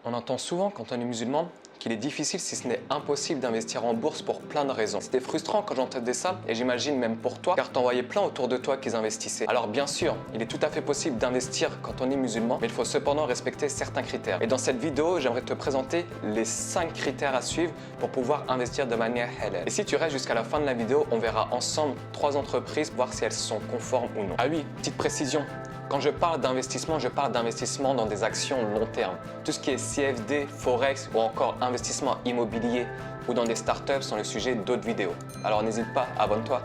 On entend souvent quand on est musulman qu'il est difficile, si ce n'est impossible, d'investir en bourse pour plein de raisons. C'était frustrant quand j'entendais ça, et j'imagine même pour toi, car t'en voyais plein autour de toi qui investissaient. Alors bien sûr, il est tout à fait possible d'investir quand on est musulman, mais il faut cependant respecter certains critères. Et dans cette vidéo, j'aimerais te présenter les 5 critères à suivre pour pouvoir investir de manière halal. Et si tu restes jusqu'à la fin de la vidéo, on verra ensemble 3 entreprises, voir si elles sont conformes ou non. Ah oui, petite précision. Quand je parle d'investissement, je parle d'investissement dans des actions long terme. Tout ce qui est CFD, Forex ou encore investissement immobilier ou dans des startups sont le sujet d'autres vidéos. Alors n'hésite pas, abonne-toi.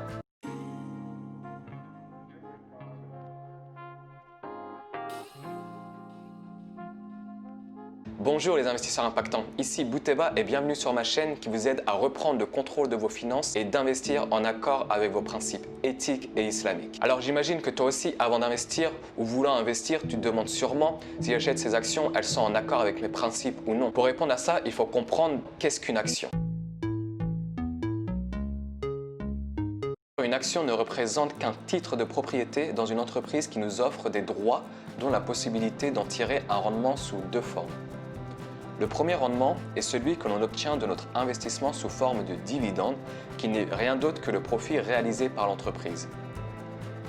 Bonjour les investisseurs impactants, ici Bouteba et bienvenue sur ma chaîne qui vous aide à reprendre le contrôle de vos finances et d'investir en accord avec vos principes éthiques et islamiques. Alors j'imagine que toi aussi, avant d'investir ou voulant investir, tu te demandes sûrement si j'achète ces actions, elles sont en accord avec mes principes ou non. Pour répondre à ça, il faut comprendre qu'est-ce qu'une action. Une action ne représente qu'un titre de propriété dans une entreprise qui nous offre des droits dont la possibilité d'en tirer un rendement sous 2 formes. Le premier rendement est celui que l'on obtient de notre investissement sous forme de dividende, qui n'est rien d'autre que le profit réalisé par l'entreprise.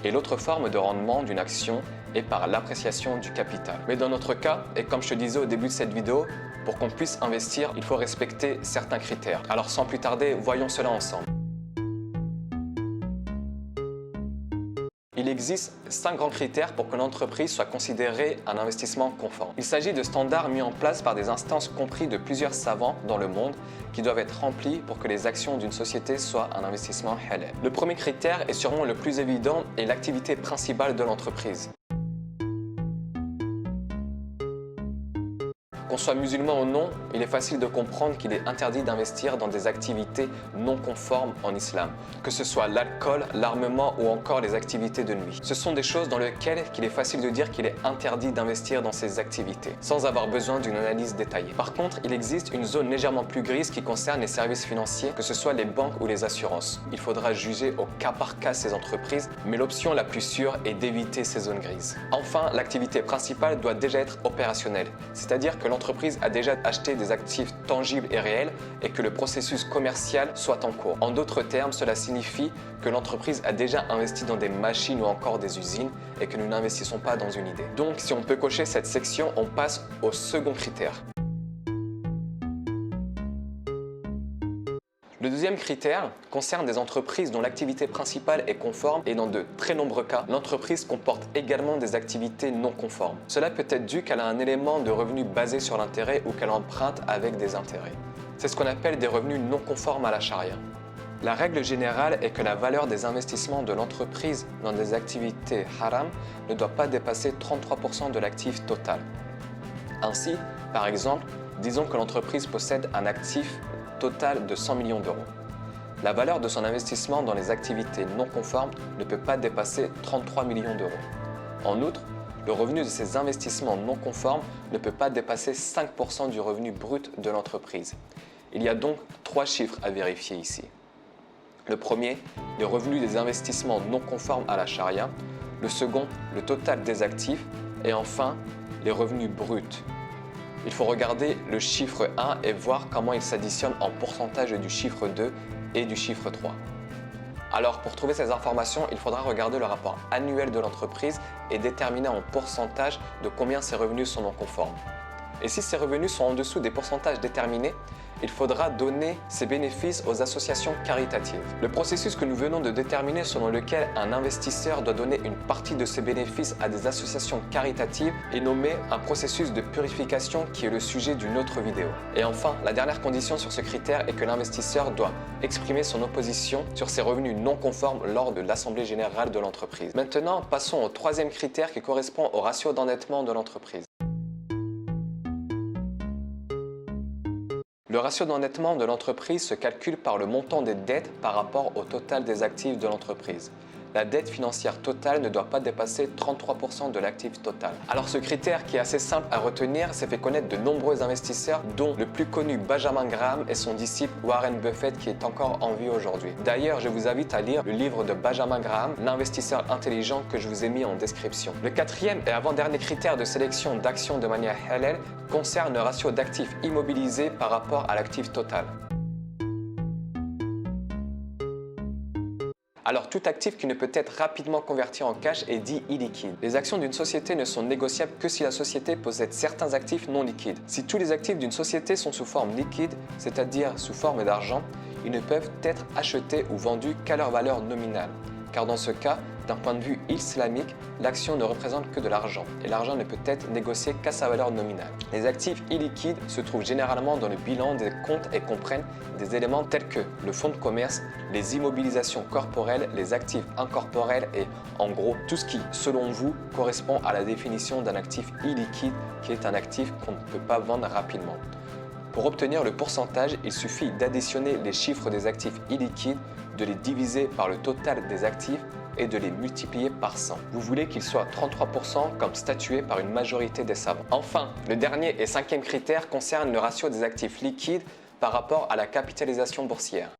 Et l'autre forme de rendement d'une action est par l'appréciation du capital. Mais dans notre cas, et comme je te disais au début de cette vidéo, pour qu'on puisse investir, il faut respecter certains critères. Alors sans plus tarder, voyons cela ensemble. Il existe 5 grands critères pour que l'entreprise soit considérée un investissement conforme. Il s'agit de standards mis en place par des instances comprises de plusieurs savants dans le monde qui doivent être remplis pour que les actions d'une société soient un investissement halal. Le premier critère est sûrement le plus évident et l'activité principale de l'entreprise. Qu'on soit musulman ou non, il est facile de comprendre qu'il est interdit d'investir dans des activités non conformes en islam, que ce soit l'alcool, l'armement ou encore les activités de nuit. Ce sont des choses dans lesquelles il est facile de dire qu'il est interdit d'investir dans ces activités, sans avoir besoin d'une analyse détaillée. Par contre, il existe une zone légèrement plus grise qui concerne les services financiers, que ce soit les banques ou les assurances. Il faudra juger au cas par cas ces entreprises, mais l'option la plus sûre est d'éviter ces zones grises. Enfin, l'activité principale doit déjà être opérationnelle, c'est-à-dire que l'entreprise a déjà acheté des actifs tangibles et réels et que le processus commercial soit en cours. En d'autres termes, cela signifie que l'entreprise a déjà investi dans des machines ou encore des usines et que nous n'investissons pas dans une idée. Donc, si on peut cocher cette section, on passe au second critère. Le deuxième critère concerne des entreprises dont l'activité principale est conforme et dans de très nombreux cas, l'entreprise comporte également des activités non conformes. Cela peut être dû qu'elle a un élément de revenu basé sur l'intérêt ou qu'elle emprunte avec des intérêts. C'est ce qu'on appelle des revenus non conformes à la charia. La règle générale est que la valeur des investissements de l'entreprise dans des activités haram ne doit pas dépasser 33% de l'actif total. Ainsi, par exemple, disons que l'entreprise possède un actif total de 100 millions d'euros. La valeur de son investissement dans les activités non conformes ne peut pas dépasser 33 millions d'euros. En outre, le revenu de ces investissements non conformes ne peut pas dépasser 5% du revenu brut de l'entreprise. Il y a donc 3 chiffres à vérifier ici. Le premier, les revenus des investissements non conformes à la charia. Le second, le total des actifs. Et enfin, les revenus bruts. Il faut regarder le chiffre 1 et voir comment il s'additionne en pourcentage du chiffre 2 et du chiffre 3. Alors pour trouver ces informations, il faudra regarder le rapport annuel de l'entreprise et déterminer en pourcentage de combien ces revenus sont non conformes. Et si ces revenus sont en dessous des pourcentages déterminés, il faudra donner ces bénéfices aux associations caritatives. Le processus que nous venons de déterminer selon lequel un investisseur doit donner une partie de ses bénéfices à des associations caritatives est nommé un processus de purification qui est le sujet d'une autre vidéo. Et enfin, la dernière condition sur ce critère est que l'investisseur doit exprimer son opposition sur ses revenus non conformes lors de l'assemblée générale de l'entreprise. Maintenant, passons au troisième critère qui correspond au ratio d'endettement de l'entreprise. Le ratio d'endettement de l'entreprise se calcule par le montant des dettes par rapport au total des actifs de l'entreprise. la dette financière totale ne doit pas dépasser 33% de l'actif total. Alors ce critère qui est assez simple à retenir s'est fait connaître de nombreux investisseurs dont le plus connu Benjamin Graham et son disciple Warren Buffett qui est encore en vie aujourd'hui. D'ailleurs, je vous invite à lire le livre de Benjamin Graham, L'investisseur intelligent que je vous ai mis en description. Le quatrième et avant-dernier critère de sélection d'actions de manière halal concerne le ratio d'actifs immobilisés par rapport à l'actif total. Alors tout actif qui ne peut être rapidement converti en cash est dit illiquide. Les actions d'une société ne sont négociables que si la société possède certains actifs non liquides. Si tous les actifs d'une société sont sous forme liquide, c'est-à-dire sous forme d'argent, ils ne peuvent être achetés ou vendus qu'à leur valeur nominale. Car dans ce cas, d'un point de vue islamique, l'action ne représente que de l'argent et l'argent ne peut être négocié qu'à sa valeur nominale. Les actifs illiquides se trouvent généralement dans le bilan des comptes et comprennent des éléments tels que le fonds de commerce, les immobilisations corporelles, les actifs incorporels et en gros tout ce qui, selon vous, correspond à la définition d'un actif illiquide qui est un actif qu'on ne peut pas vendre rapidement. Pour obtenir le pourcentage, il suffit d'additionner les chiffres des actifs illiquides, de les diviser par le total des actifs et de les multiplier par 100. Vous voulez qu'il soit 33% comme statué par une majorité des savants. Enfin, le dernier et cinquième critère concerne le ratio des actifs liquides par rapport à la capitalisation boursière.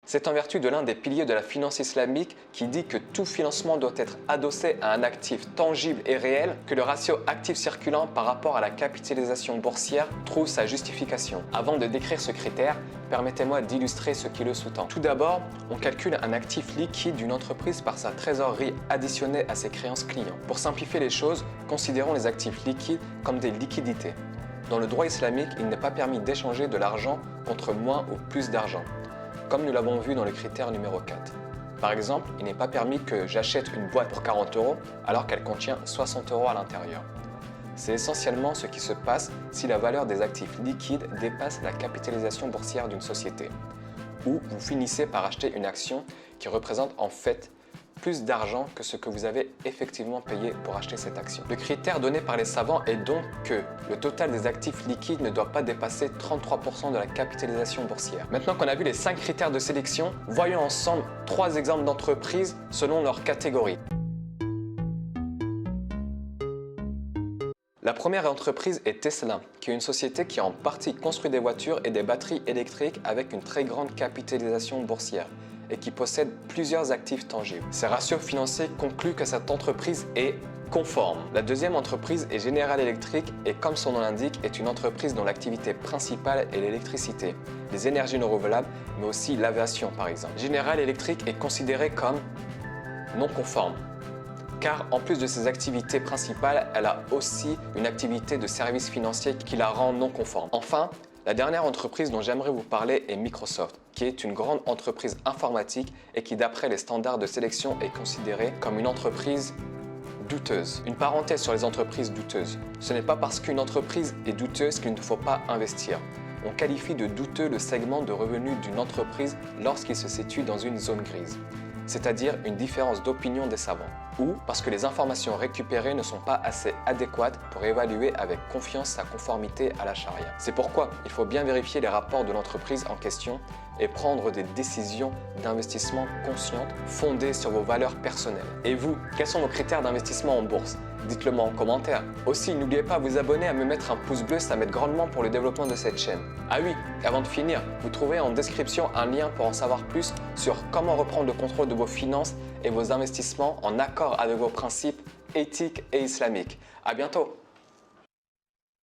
C'est en vertu de l'un des piliers de la finance islamique qui dit que tout financement doit être adossé à un actif tangible et réel que le ratio actif circulant par rapport à la capitalisation boursière trouve sa justification. Avant de décrire ce critère, permettez-moi d'illustrer ce qui le sous-tend. Tout d'abord, on calcule un actif liquide d'une entreprise par sa trésorerie additionnée à ses créances clients. Pour simplifier les choses, considérons les actifs liquides comme des liquidités. Dans le droit islamique, il n'est pas permis d'échanger de l'argent contre moins ou plus d'argent, comme nous l'avons vu dans le critère numéro 4. Par exemple, il n'est pas permis que j'achète une boîte pour 40 € alors qu'elle contient 60 € à l'intérieur. C'est essentiellement ce qui se passe si la valeur des actifs liquides dépasse la capitalisation boursière d'une société, ou vous finissez par acheter une action qui représente en fait plus d'argent que ce que vous avez effectivement payé pour acheter cette action. Le critère donné par les savants est donc que le total des actifs liquides ne doit pas dépasser 33% de la capitalisation boursière. Maintenant qu'on a vu les 5 critères de sélection, voyons ensemble 3 exemples d'entreprises selon leur catégorie. La première entreprise est Tesla, qui est une société qui en partie construit des voitures et des batteries électriques avec une très grande capitalisation boursière et qui possède plusieurs actifs tangibles. Ces ratios financiers concluent que cette entreprise est conforme. La deuxième entreprise est General Electric et comme son nom l'indique, est une entreprise dont l'activité principale est l'électricité, les énergies renouvelables, mais aussi l'aviation par exemple. General Electric est considérée comme non conforme, car en plus de ses activités principales, elle a aussi une activité de services financiers qui la rend non conforme. Enfin, la dernière entreprise dont j'aimerais vous parler est Microsoft, qui est une grande entreprise informatique et qui, d'après les standards de sélection, est considérée comme une entreprise douteuse. Une parenthèse sur les entreprises douteuses. Ce n'est pas parce qu'une entreprise est douteuse qu'il ne faut pas investir. On qualifie de douteux le segment de revenus d'une entreprise lorsqu'il se situe dans une zone grise, c'est-à-dire une différence d'opinion des savants, ou parce que les informations récupérées ne sont pas assez adéquates pour évaluer avec confiance sa conformité à la charia. C'est pourquoi il faut bien vérifier les rapports de l'entreprise en question et prendre des décisions d'investissement conscientes fondées sur vos valeurs personnelles. Et vous, quels sont vos critères d'investissement en bourse? Dites-le moi en commentaire. Aussi, n'oubliez pas à vous abonner, à me mettre un pouce bleu, ça m'aide grandement pour le développement de cette chaîne. Ah oui, avant de finir, vous trouverez en description un lien pour en savoir plus sur comment reprendre le contrôle de vos finances et vos investissements en accord avec vos principes éthiques et islamiques. À bientôt!